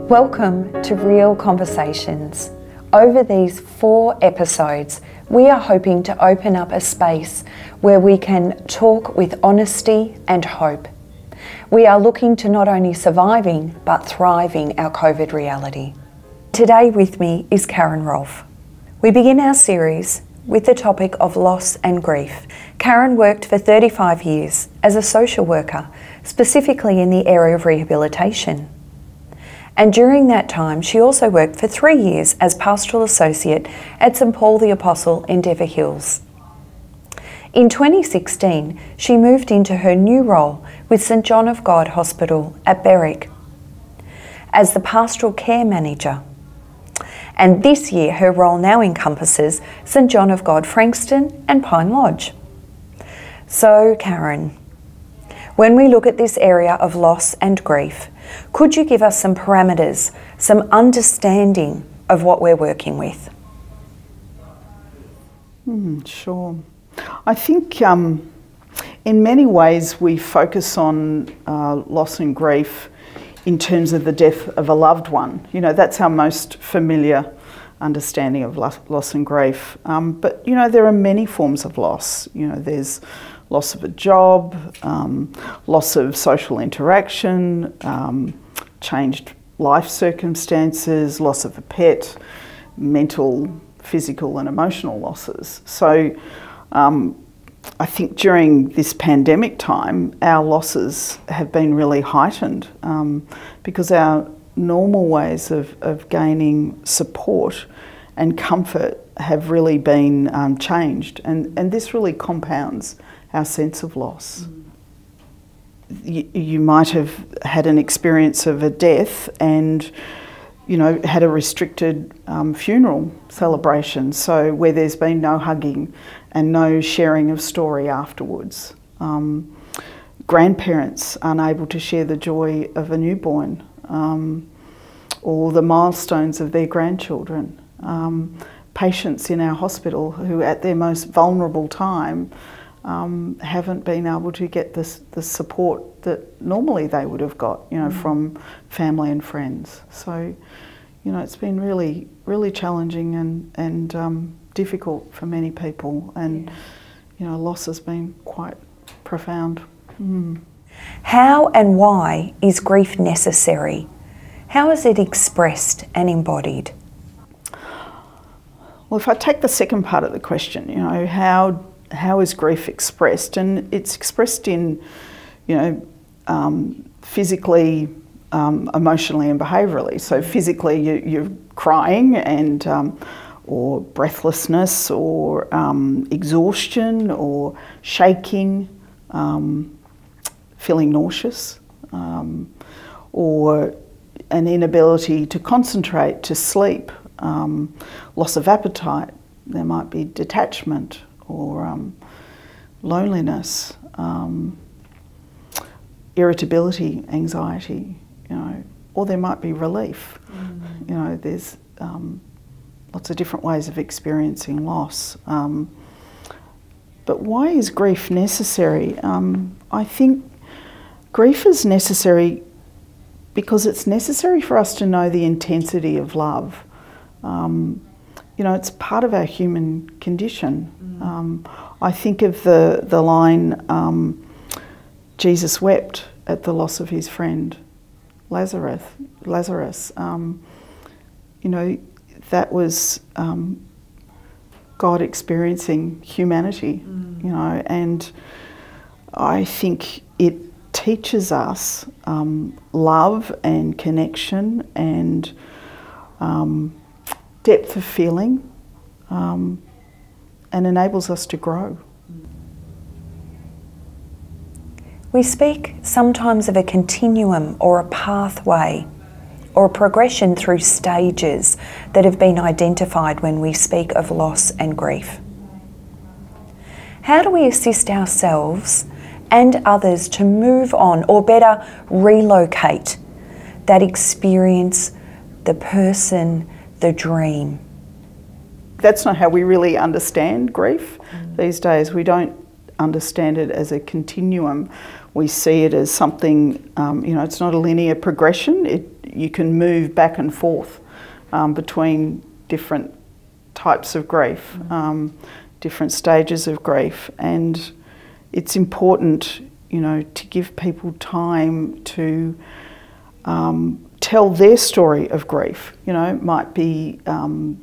Welcome to Real Conversations. Over these 4 episodes, we are hoping to open up a space where we can talk with honesty and hope. We are looking to not only surviving but thriving our COVID reality. Today with me is Karen Rolfe. We begin our series with the topic of loss and grief. Karen worked for 35 years as a social worker, specifically in the area of rehabilitation. And during that time, she also worked for 3 years as pastoral associate at St Paul the Apostle in Endeavour Hills. In 2016, she moved into her new role with St John of God Hospital at Berwick as the pastoral care manager. And this year, her role now encompasses St John of God Frankston and Pine Lodge. So, Karen, when we look at this area of loss and grief, could you give us some parameters, some understanding of what we're working with? Sure. I think in many ways we focus on loss and grief in terms of the death of a loved one. You know, that's our most familiar understanding of loss and grief. But, you know, there are many forms of loss. You know, there's loss of a job, loss of social interaction, changed life circumstances, loss of a pet, mental, physical and emotional losses. So I think during this pandemic time, our losses have been really heightened because our normal ways of gaining support and comfort have really been changed, and this really compounds our sense of loss. You might have had an experience of a death and, you know, had a restricted funeral celebration, so where there's been no hugging and no sharing of story afterwards. Grandparents unable to share the joy of a newborn or the milestones of their grandchildren. Patients in our hospital who at their most vulnerable time haven't been able to get the support that normally they would have got, you know, from family and friends. So, you know, it's been really, really challenging and difficult for many people, and you know, loss has been quite profound. How and why is grief necessary? How is it expressed and embodied? Well, if I take the second part of the question, you know, how is grief expressed? And it's expressed in, you know, physically, emotionally and behaviourally. So physically you're crying and or breathlessness or exhaustion or shaking, feeling nauseous, or an inability to concentrate, to sleep, loss of appetite. There might be detachment or loneliness, irritability, anxiety, you know, or there might be relief. You know, there's lots of different ways of experiencing loss. But why is grief necessary? I think grief is necessary because it's necessary for us to know the intensity of love. You know, it's part of our human condition. I think of the line, Jesus wept at the loss of his friend Lazarus. You know, that was God experiencing humanity, you know, and I think it teaches us love and connection and depth of feeling, and enables us to grow. We speak sometimes of a continuum or a pathway or a progression through stages that have been identified when we speak of loss and grief. How do we assist ourselves and others to move on, or better, relocate that experience, the person, the dream? That's not how we really understand grief these days. We don't understand it as a continuum. We see it as something, it's not a linear progression. You can move back and forth between different types of grief, different stages of grief, and it's important, to give people time to tell their story of grief. It might be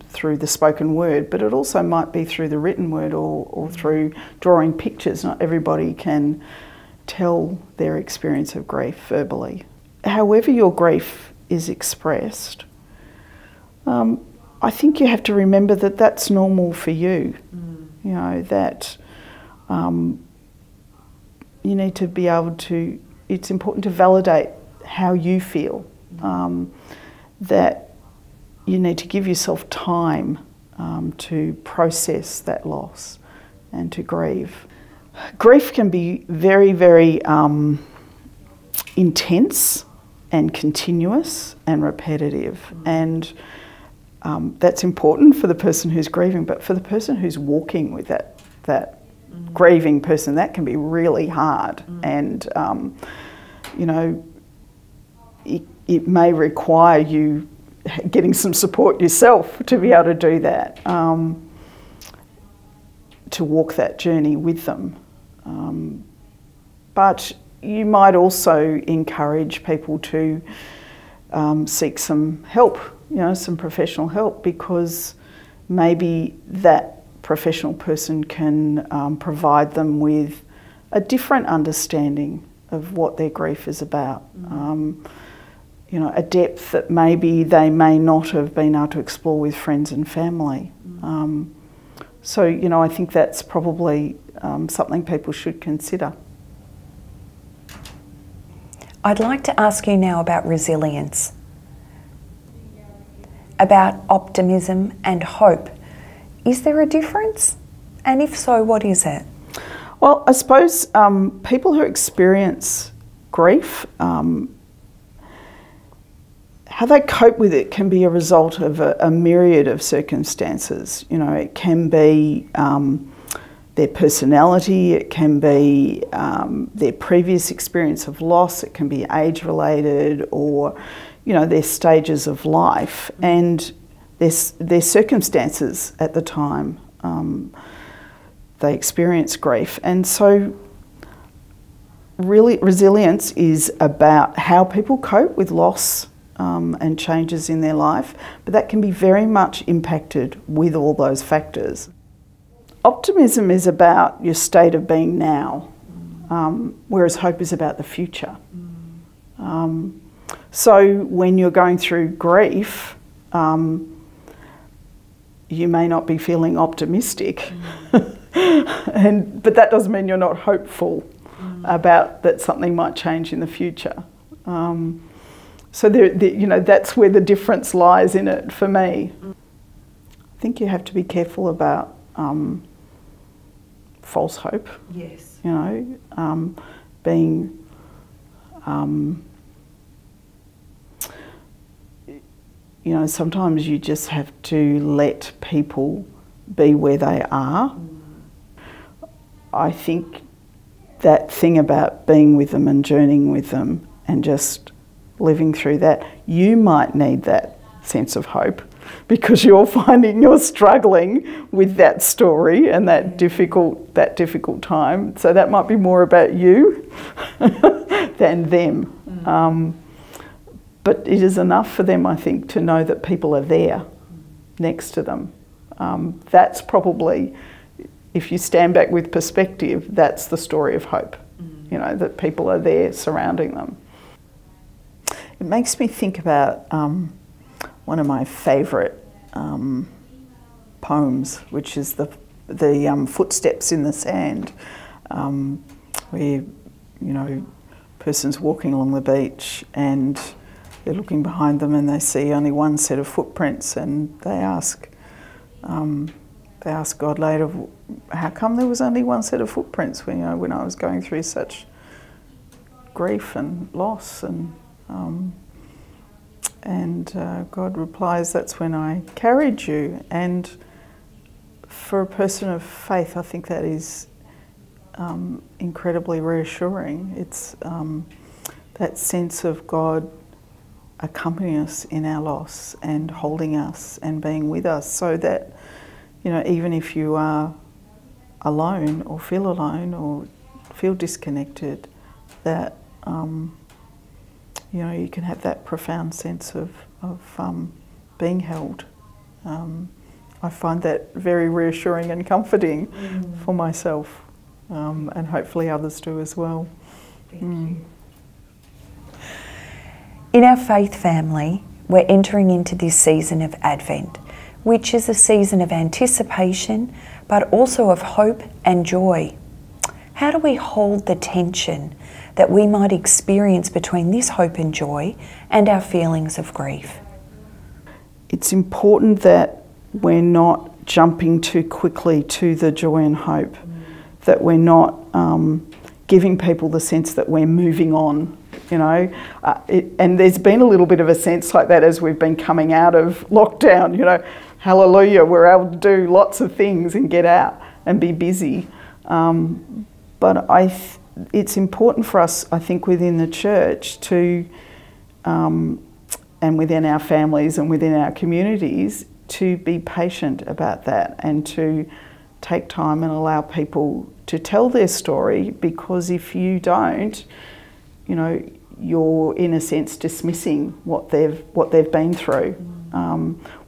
through the spoken word, but it also might be through the written word or through drawing pictures. Not everybody can tell their experience of grief verbally. However your grief is expressed, I think you have to remember that that's normal for you. That you need to be able to, it's important to validate how you feel, that you need to give yourself time to process that loss and to grieve. Grief can be very, very intense and continuous and repetitive, and that's important for the person who's grieving, but for the person who's walking with that grieving person, that can be really hard. And it may require you getting some support yourself to be able to do that, to walk that journey with them. But you might also encourage people to seek some help, some professional help, because maybe that professional person can provide them with a different understanding of what their grief is about. A depth that maybe they may not have been able to explore with friends and family. So, I think that's probably something people should consider. I'd like to ask you now about resilience, about optimism and hope. Is there a difference? And if so, what is it? Well, I suppose people who experience grief, how they cope with it can be a result of a myriad of circumstances. It can be their personality, it can be their previous experience of loss, it can be age-related, or their stages of life and their circumstances at the time they experience grief. And so really resilience is about how people cope with loss and changes in their life, but that can be very much impacted with all those factors. Optimism is about your state of being now, whereas hope is about the future. So when you're going through grief, you may not be feeling optimistic, but that doesn't mean you're not hopeful about that something might change in the future. So that's where the difference lies in it for me. I think you have to be careful about false hope. Yes. Being sometimes you just have to let people be where they are. I think that thing about being with them and journeying with them and just living through that, you might need that sense of hope because you're finding you're struggling with that story and that difficult time. So that might be more about you than them. But it is enough for them, I think, to know that people are there next to them. That's probably, if you stand back with perspective, that's the story of hope, that people are there surrounding them. It makes me think about one of my favourite poems, which is the Footsteps in the Sand, where, person's walking along the beach and they're looking behind them and they see only one set of footprints, and they ask God later, how come there was only one set of footprints when I was going through such grief and loss, and God replies, that's when I carried you. And for a person of faith, I think that is incredibly reassuring. It's that sense of God accompanying us in our loss and holding us and being with us, so that, you know, even if you are alone or feel disconnected, that you know, you can have that profound sense of being held. I find that very reassuring and comforting for myself, and hopefully others do as well. Thank you. In our faith family, we're entering into this season of Advent, which is a season of anticipation, but also of hope and joy. How do we hold the tension that we might experience between this hope and joy and our feelings of grief? It's important that we're not jumping too quickly to the joy and hope, that we're not giving people the sense that we're moving on, you know. And there's been a little bit of a sense like that as we've been coming out of lockdown, you know. Hallelujah, we're able to do lots of things and get out and be busy. But it's important for us, I think, within the church to, and within our families and within our communities, to be patient about that and to take time and allow people to tell their story, because if you don't, you know, you're in a sense dismissing what they've been through.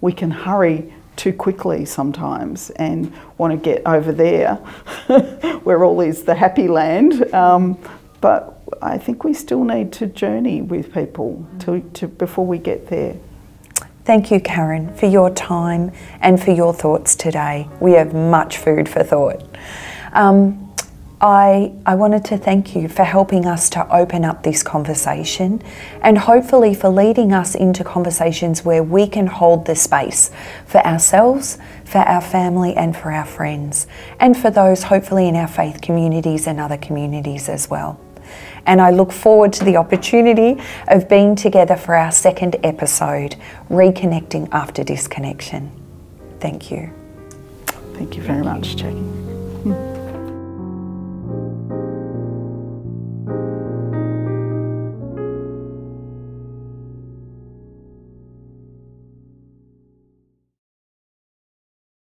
We can hurry too quickly sometimes and want to get over there where all is the happy land, but I think we still need to journey with people before we get there. Thank you, Karen, for your time and for your thoughts today. We have much food for thought. I wanted to thank you for helping us to open up this conversation, and hopefully for leading us into conversations where we can hold the space for ourselves, for our family and for our friends, and for those hopefully in our faith communities and other communities as well. And I look forward to the opportunity of being together for our second episode, Reconnecting After Disconnection. Thank you. Thank you very much, Jackie.